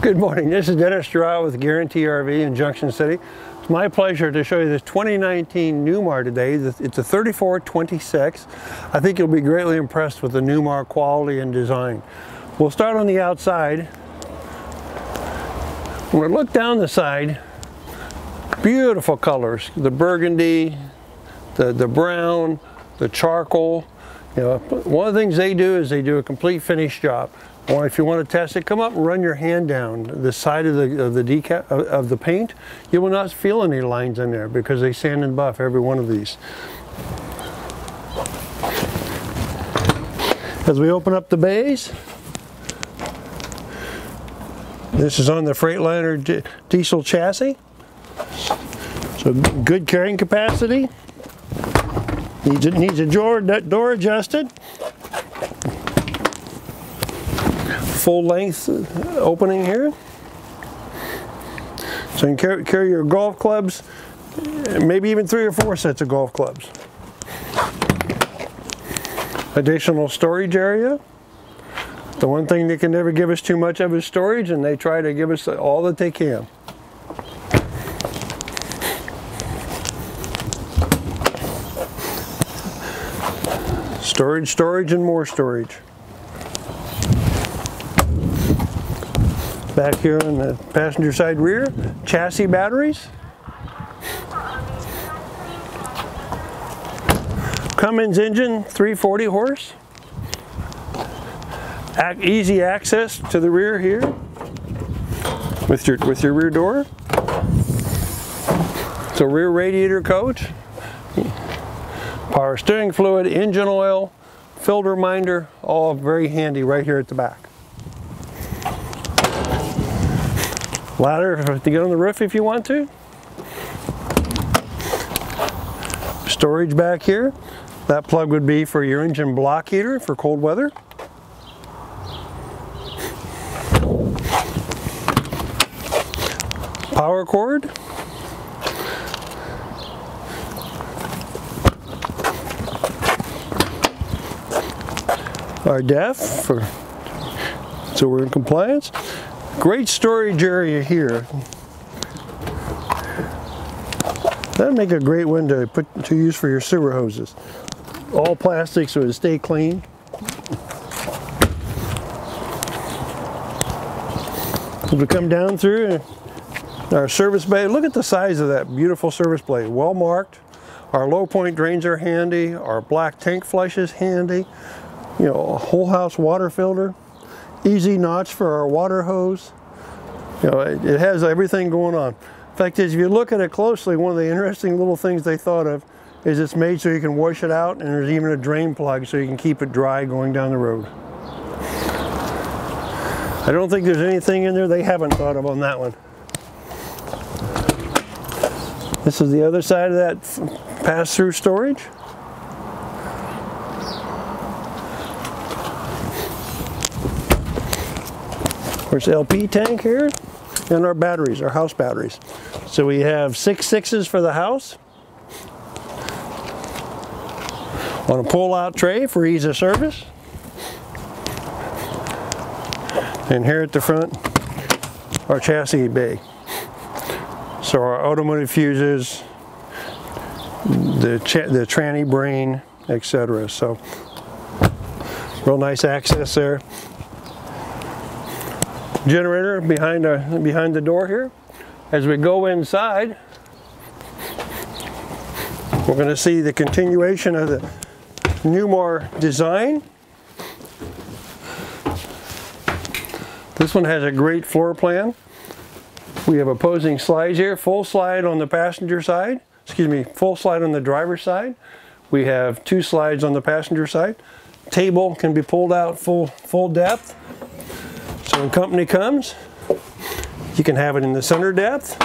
Good morning, this is Dennis.Girod with Guarantee RV in Junction City. It's my pleasure to show you this 2019 Newmar today. It's a 3426. I think you'll be greatly impressed with the Newmar quality and design. We'll start on the outside. When we look down the side, beautiful colors. The burgundy, the brown, the charcoal. You know, one of the things they do is they do a complete finish job. Or if you want to test it, come up and run your hand down the side of the paint. You will not feel any lines in there because they sand and buff every one of these. As we open up the bays, this is on the Freightliner diesel chassis. So good carrying capacity. Needs a door adjusted. Full length opening here. So you can carry your golf clubs, maybe even 3 or 4 sets of golf clubs. Additional storage area. The one thing they can never give us too much of is storage, and they try to give us all that they can. Storage, storage, and more storage. Back here on the passenger side rear, chassis batteries. Cummins engine, 340 horse. Easy access to the rear here with your rear door. So rear radiator coach. Power steering fluid, engine oil, filter minder, all very handy right here at the back. Ladder to get on the roof if you want to. Storage back here. That plug would be for your engine block heater for cold weather. Power cord. Our DEF so we're in compliance. Great storage area here. That'd make a great one to use for your sewer hoses. All plastic so it'll stay clean. As we come down through our service bay, look at the size of that beautiful service bay. Well marked. Our low point drains are handy. Our black tank flush is handy. You know, a whole house water filter. Easy notch for our water hose. You know, it has everything going on. In fact, if you look at it closely, one of the interesting little things they thought of is it's made so you can wash it out, and there's even a drain plug so you can keep it dry going down the road. I don't think there's anything in there they haven't thought of on that one. This is the other side of that pass-through storage. There's LP tank here, and our batteries, our house batteries. So we have 6 6s for the house. On a pull-out tray for ease of service. And here at the front, our chassis bay. So our automotive fuses, the tranny brain, etc. So real nice access there. Generator behind the door here. As we go inside, we're going to see the continuation of the Newmar design. This one has a great floor plan. We have opposing slides here. Full slide on the passenger side. Excuse me, full slide on the driver's side. We have 2 slides on the passenger side. Table can be pulled out full depth. So when company comes, you can have it in the center depth,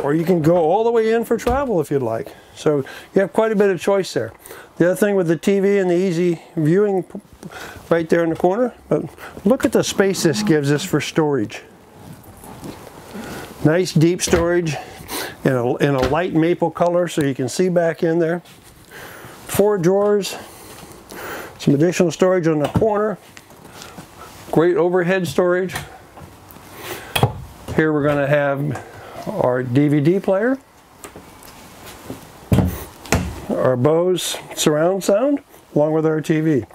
or you can go all the way in for travel if you'd like. So you have quite a bit of choice there. The other thing with the TV and the easy viewing right there in the corner, but look at the space this gives us for storage. Nice deep storage in a light maple color so you can see back in there. 4 drawers, some additional storage on the corner. Great overhead storage. Here we're going to have our DVD player, our Bose surround sound, along with our TV.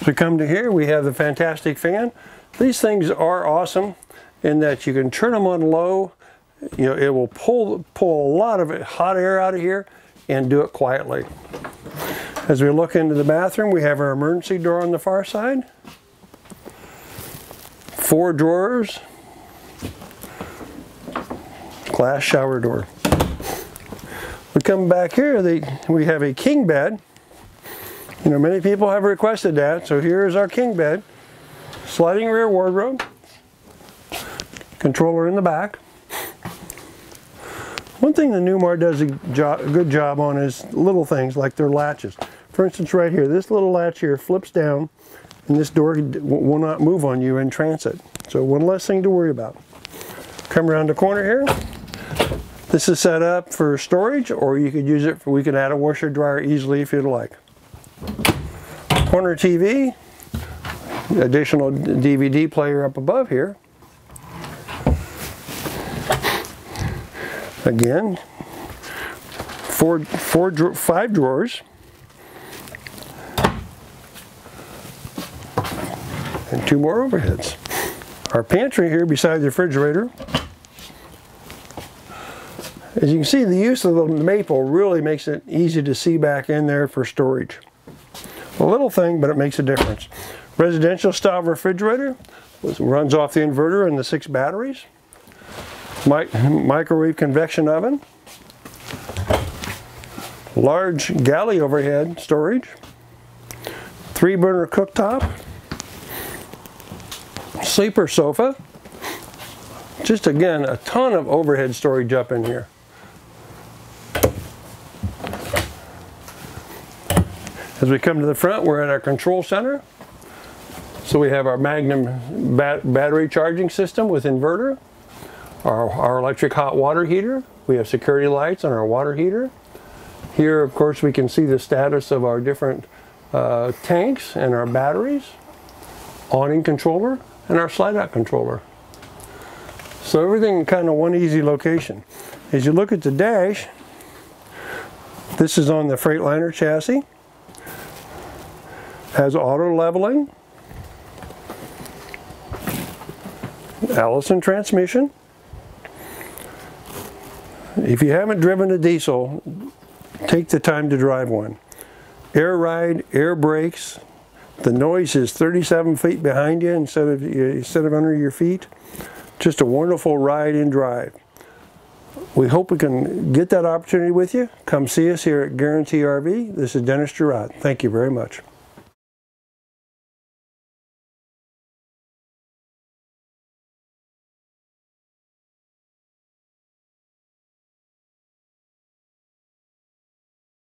As we come to here, we have the fantastic fan. These things are awesome in that you can turn them on low. You know, it will pull a lot of hot air out of here and do it quietly. As we look into the bathroom, we have our emergency door on the far side. 4 drawers. Glass shower door. We come back here, we have a king bed. You know, many people have requested that, so here's our king bed. Sliding rear wardrobe. Controller in the back. One thing the Newmar does a good job on is little things like their latches. For instance, right here, this little latch here flips down and this door will not move on you in transit. So one less thing to worry about. Come around the corner here. This is set up for storage, or you could use it we could add a washer dryer easily if you'd like. Corner TV, additional DVD player up above here. Again, 5 drawers. And 2 more overheads. Our pantry here beside the refrigerator. As you can see, the use of the maple really makes it easy to see back in there for storage. A little thing, but it makes a difference. Residential style refrigerator runs off the inverter and the 6 batteries. Microwave convection oven. Large galley overhead storage. 3-burner cooktop. Sleeper sofa. Just again, a ton of overhead storage up in here. As we come to the front, we're at our control center. So we have our Magnum battery charging system with inverter, our electric hot water heater. We have security lights on our water heater. Here, of course, we can see the status of our different tanks and our batteries, awning controller, and our slide-out controller. So everything in kind of one easy location. As you look at the dash, this is on the Freightliner chassis. Has auto leveling, Allison transmission. If you haven't driven a diesel, take the time to drive one. Air ride, air brakes. The noise is 37 feet behind you instead of under your feet. Just a wonderful ride and drive. We hope we can get that opportunity with you. Come see us here at Guarantee RV. This is Dennis.Girod. Thank you very much.